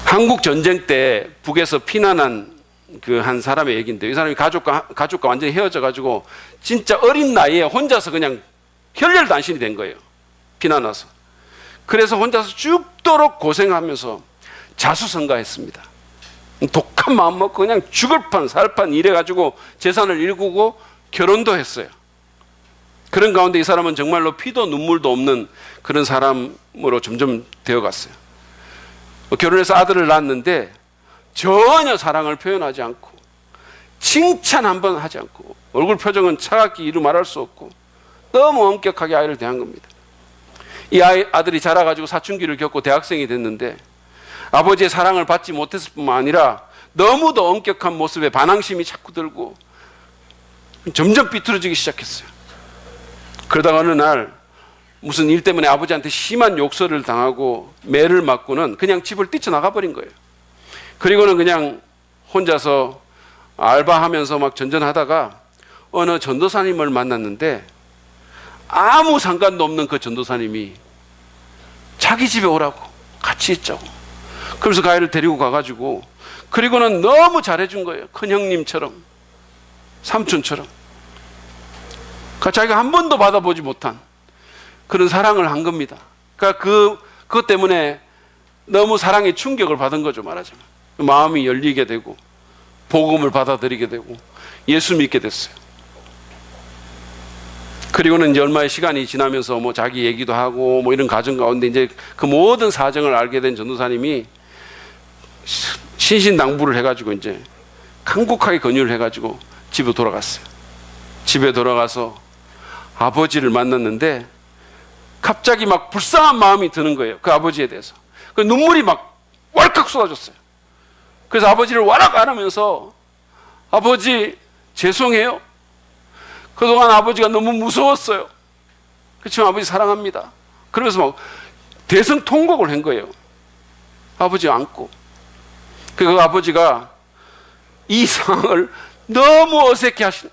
한국 전쟁 때 북에서 피난한 그 한 사람의 얘기인데, 이 사람이 가족과 완전히 헤어져 가지고 진짜 어린 나이에 혼자서 그냥 혈혈단신이 된 거예요. 피난 와서. 그래서 혼자서 죽도록 고생하면서 자수성가했습니다. 독한 마음 먹고 그냥 죽을 판 살판 이래 가지고 재산을 일구고 결혼도 했어요. 그런 가운데 이 사람은 정말로 피도 눈물도 없는 그런 사람으로 점점 되어갔어요. 결혼해서 아들을 낳았는데 전혀 사랑을 표현하지 않고 칭찬 한 번 하지 않고 얼굴 표정은 차갑게 이루 말할 수 없고 너무 엄격하게 아이를 대한 겁니다. 이 아들이 자라가지고 사춘기를 겪고 대학생이 됐는데 아버지의 사랑을 받지 못했을 뿐만 아니라 너무도 엄격한 모습에 반항심이 자꾸 들고 점점 삐뚤어지기 시작했어요. 그러다가 어느 날 무슨 일 때문에 아버지한테 심한 욕설을 당하고 매를 맞고는 그냥 집을 뛰쳐나가 버린 거예요. 그리고는 그냥 혼자서 알바하면서 막 전전하다가 어느 전도사님을 만났는데 아무 상관도 없는 그 전도사님이 자기 집에 오라고 같이 있자고 그러면서 그 아이를 데리고 가가지고 그리고는 너무 잘해준 거예요. 큰 형님처럼 삼촌처럼 자기가 한 번도 받아보지 못한 그런 사랑을 한 겁니다. 그러니까 그것 때문에 너무 사랑의 충격을 받은 거죠. 말하자면 마음이 열리게 되고 복음을 받아들이게 되고 예수 믿게 됐어요. 그리고는 이제 얼마의 시간이 지나면서 뭐 자기 얘기도 하고 뭐 이런 과정 가운데 이제 그 모든 사정을 알게 된 전도사님이 신신당부를 해가지고 이제 강국하게 권유를 해가지고 집으로 돌아갔어요. 집에 돌아가서 아버지를 만났는데 갑자기 막 불쌍한 마음이 드는 거예요. 그 아버지에 대해서. 그 눈물이 막 왈칵 쏟아졌어요. 그래서 아버지를 와락 안으면서 아버지 죄송해요. 그동안 아버지가 너무 무서웠어요. 그렇지만 아버지 사랑합니다. 그러면서 막 대성통곡을 한 거예요. 아버지 안고. 그 아버지가 이 상황을 너무 어색해 하시는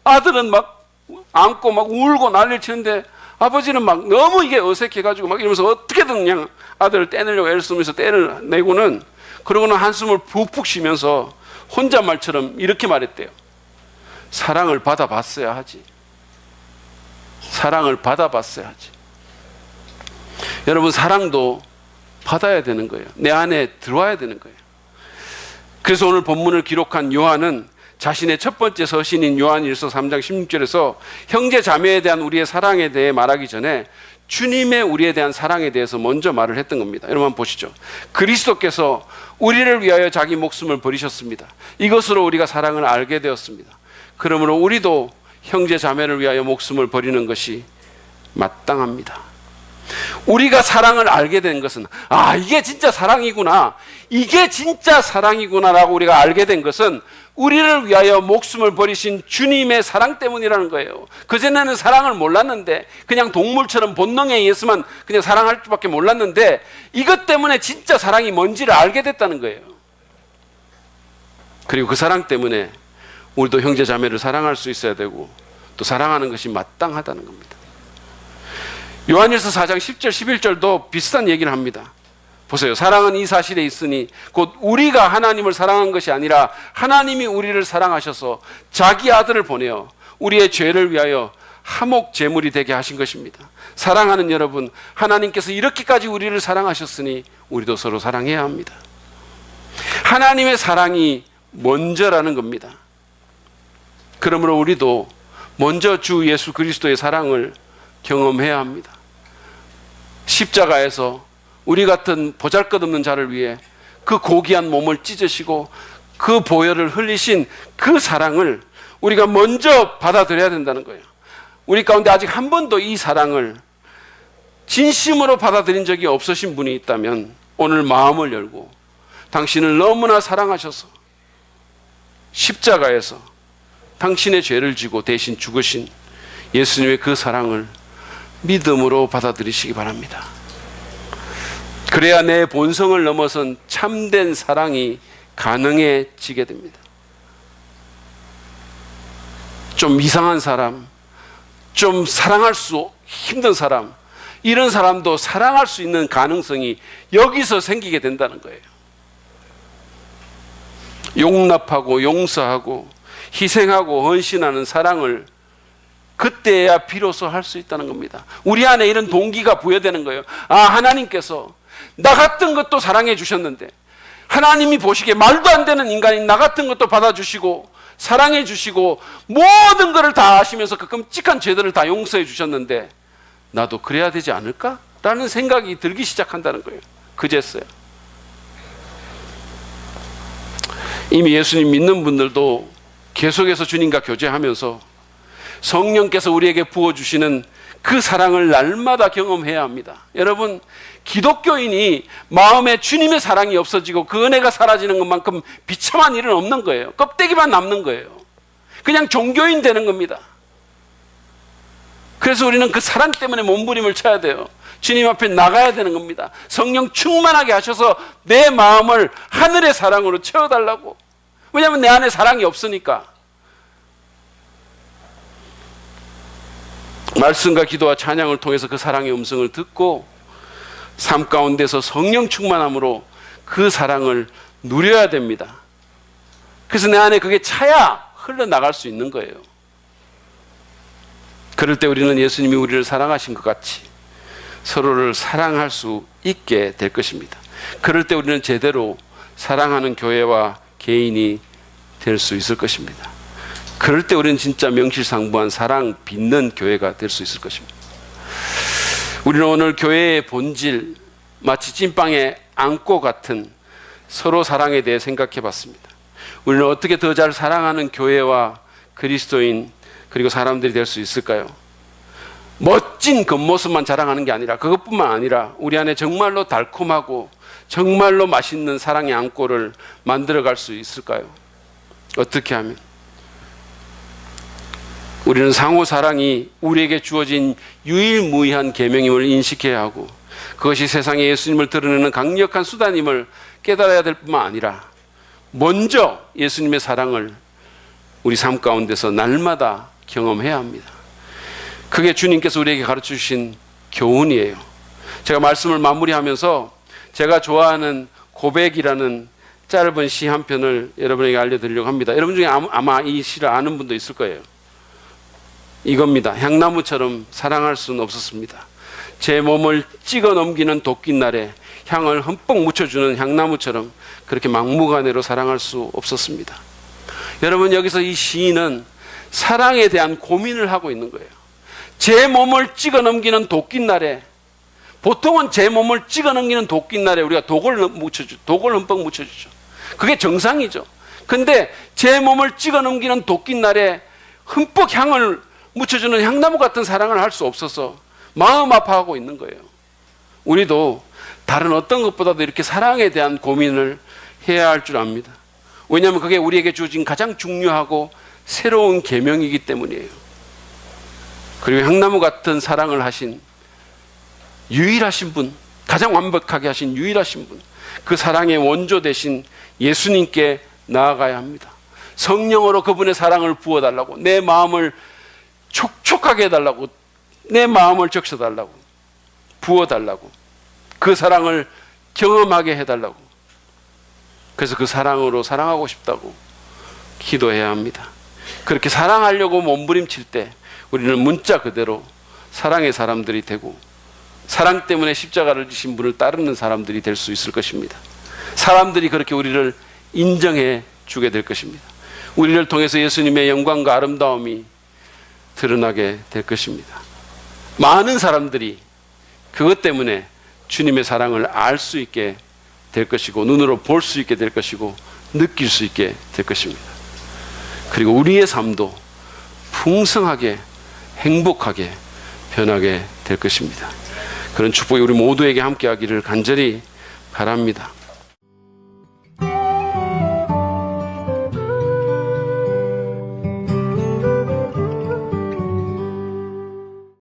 아들은 막 안고 막 울고 난리를 치는데 아버지는 막 너무 이게 어색해가지고 막 이러면서 어떻게든 그냥 아들을 떼내려고 애를 쓰면서 떼를 내고는 그러고는 한숨을 푹푹 쉬면서 혼잣말처럼 이렇게 말했대요. 사랑을 받아봤어야 하지. 사랑을 받아봤어야 하지. 여러분, 사랑도 받아야 되는 거예요. 내 안에 들어와야 되는 거예요. 그래서 오늘 본문을 기록한 요한은 자신의 첫 번째 서신인 요한일서 3장 16절에서 형제 자매에 대한 우리의 사랑에 대해 말하기 전에 주님의 우리에 대한 사랑에 대해서 먼저 말을 했던 겁니다. 여러분 한번 보시죠. 그리스도께서 우리를 위하여 자기 목숨을 버리셨습니다. 이것으로 우리가 사랑을 알게 되었습니다. 그러므로 우리도 형제 자매를 위하여 목숨을 버리는 것이 마땅합니다. 우리가 사랑을 알게 된 것은 이게 진짜 사랑이구나, 이게 진짜 사랑이구나라고 우리가 알게 된 것은 우리를 위하여 목숨을 버리신 주님의 사랑 때문이라는 거예요. 그전에는 사랑을 몰랐는데 그냥 동물처럼 본능에 의해서만 그냥 사랑할 수밖에 몰랐는데 이것 때문에 진짜 사랑이 뭔지를 알게 됐다는 거예요. 그리고 그 사랑 때문에 우리도 형제 자매를 사랑할 수 있어야 되고 또 사랑하는 것이 마땅하다는 겁니다. 요한일서 4장 10절 11절도 비슷한 얘기를 합니다. 보세요. 사랑은 이 사실에 있으니 곧 우리가 하나님을 사랑한 것이 아니라 하나님이 우리를 사랑하셔서 자기 아들을 보내어 우리의 죄를 위하여 화목 제물이 되게 하신 것입니다. 사랑하는 여러분, 하나님께서 이렇게까지 우리를 사랑하셨으니 우리도 서로 사랑해야 합니다. 하나님의 사랑이 먼저라는 겁니다. 그러므로 우리도 먼저 주 예수 그리스도의 사랑을 경험해야 합니다. 십자가에서 우리 같은 보잘것없는 자를 위해 그 고귀한 몸을 찢으시고 그 보혈을 흘리신 그 사랑을 우리가 먼저 받아들여야 된다는 거예요. 우리 가운데 아직 한 번도 이 사랑을 진심으로 받아들인 적이 없으신 분이 있다면 오늘 마음을 열고 당신을 너무나 사랑하셔서 십자가에서 당신의 죄를 지고 대신 죽으신 예수님의 그 사랑을 믿음으로 받아들이시기 바랍니다. 그래야 내 본성을 넘어선 참된 사랑이 가능해지게 됩니다. 좀 이상한 사람, 좀 사랑할 수 힘든 사람, 이런 사람도 사랑할 수 있는 가능성이 여기서 생기게 된다는 거예요. 용납하고 용서하고 희생하고 헌신하는 사랑을 그때야 비로소 할 수 있다는 겁니다. 우리 안에 이런 동기가 부여되는 거예요. 하나님께서 나 같은 것도 사랑해 주셨는데, 하나님이 보시기에 말도 안 되는 인간인 나 같은 것도 받아주시고 사랑해 주시고 모든 것을 다 하시면서 그 끔찍한 죄들을 다 용서해 주셨는데 나도 그래야 되지 않을까? 라는 생각이 들기 시작한다는 거예요. 그제서야. 이미 예수님 믿는 분들도 계속해서 주님과 교제하면서 성령께서 우리에게 부어주시는 그 사랑을 날마다 경험해야 합니다. 여러분, 기독교인이 마음에 주님의 사랑이 없어지고 그 은혜가 사라지는 것만큼 비참한 일은 없는 거예요. 껍데기만 남는 거예요. 그냥 종교인 되는 겁니다. 그래서 우리는 그 사랑 때문에 몸부림을 쳐야 돼요. 주님 앞에 나가야 되는 겁니다. 성령 충만하게 하셔서 내 마음을 하늘의 사랑으로 채워달라고. 왜냐하면 내 안에 사랑이 없으니까. 말씀과 기도와 찬양을 통해서 그 사랑의 음성을 듣고 삶 가운데서 성령 충만함으로 그 사랑을 누려야 됩니다. 그래서 내 안에 그게 차야 흘러나갈 수 있는 거예요. 그럴 때 우리는 예수님이 우리를 사랑하신 것 같이 서로를 사랑할 수 있게 될 것입니다. 그럴 때 우리는 제대로 사랑하는 교회와 개인이 될 수 있을 것입니다. 그럴 때 우리는 진짜 명실상부한 사랑 빚는 교회가 될 수 있을 것입니다. 우리는 오늘 교회의 본질, 마치 찐빵의 안고 같은 서로 사랑에 대해 생각해 봤습니다. 우리는 어떻게 더 잘 사랑하는 교회와 그리스도인 그리고 사람들이 될 수 있을까요? 멋진 겉모습만 자랑하는 게 아니라, 그것뿐만 아니라 우리 안에 정말로 달콤하고 정말로 맛있는 사랑의 안고를 만들어갈 수 있을까요? 어떻게 하면? 우리는 상호 사랑이 우리에게 주어진 유일무이한 계명임을 인식해야 하고, 그것이 세상에 예수님을 드러내는 강력한 수단임을 깨달아야 될 뿐만 아니라 먼저 예수님의 사랑을 우리 삶 가운데서 날마다 경험해야 합니다. 그게 주님께서 우리에게 가르쳐 주신 교훈이에요. 제가 말씀을 마무리하면서 제가 좋아하는 고백이라는 짧은 시 한 편을 여러분에게 알려드리려고 합니다. 여러분 중에 아마 이 시를 아는 분도 있을 거예요. 이겁니다. 향나무처럼 사랑할 수는 없었습니다. 제 몸을 찍어 넘기는 도끼날에 향을 흠뻑 묻혀주는 향나무처럼 그렇게 막무가내로 사랑할 수 없었습니다. 여러분, 여기서 이 시인은 사랑에 대한 고민을 하고 있는 거예요. 제 몸을 찍어 넘기는 도끼날에, 보통은 제 몸을 찍어 넘기는 도끼날에 우리가 독을 흠뻑 묻혀주죠. 그게 정상이죠. 근데 제 몸을 찍어 넘기는 도끼날에 흠뻑 향을 묻혀주는 향나무 같은 사랑을 할 수 없어서 마음 아파하고 있는 거예요. 우리도 다른 어떤 것보다도 이렇게 사랑에 대한 고민을 해야 할 줄 압니다. 왜냐하면 그게 우리에게 주어진 가장 중요하고 새로운 계명이기 때문이에요. 그리고 향나무 같은 사랑을 하신 유일하신 분, 가장 완벽하게 하신 유일하신 분, 그 사랑의 원조 되신 예수님께 나아가야 합니다. 성령으로 그분의 사랑을 부어달라고, 내 마음을 촉촉하게 해달라고, 내 마음을 적셔달라고, 부어달라고, 그 사랑을 경험하게 해달라고, 그래서 그 사랑으로 사랑하고 싶다고 기도해야 합니다. 그렇게 사랑하려고 몸부림칠 때 우리는 문자 그대로 사랑의 사람들이 되고, 사랑 때문에 십자가를 지신 분을 따르는 사람들이 될 수 있을 것입니다. 사람들이 그렇게 우리를 인정해 주게 될 것입니다. 우리를 통해서 예수님의 영광과 아름다움이 드러나게 될 것입니다. 많은 사람들이 그것 때문에 주님의 사랑을 알 수 있게 될 것이고, 눈으로 볼 수 있게 될 것이고, 느낄 수 있게 될 것입니다. 그리고 우리의 삶도 풍성하게 행복하게 변하게 될 것입니다. 그런 축복이 우리 모두에게 함께하기를 간절히 바랍니다.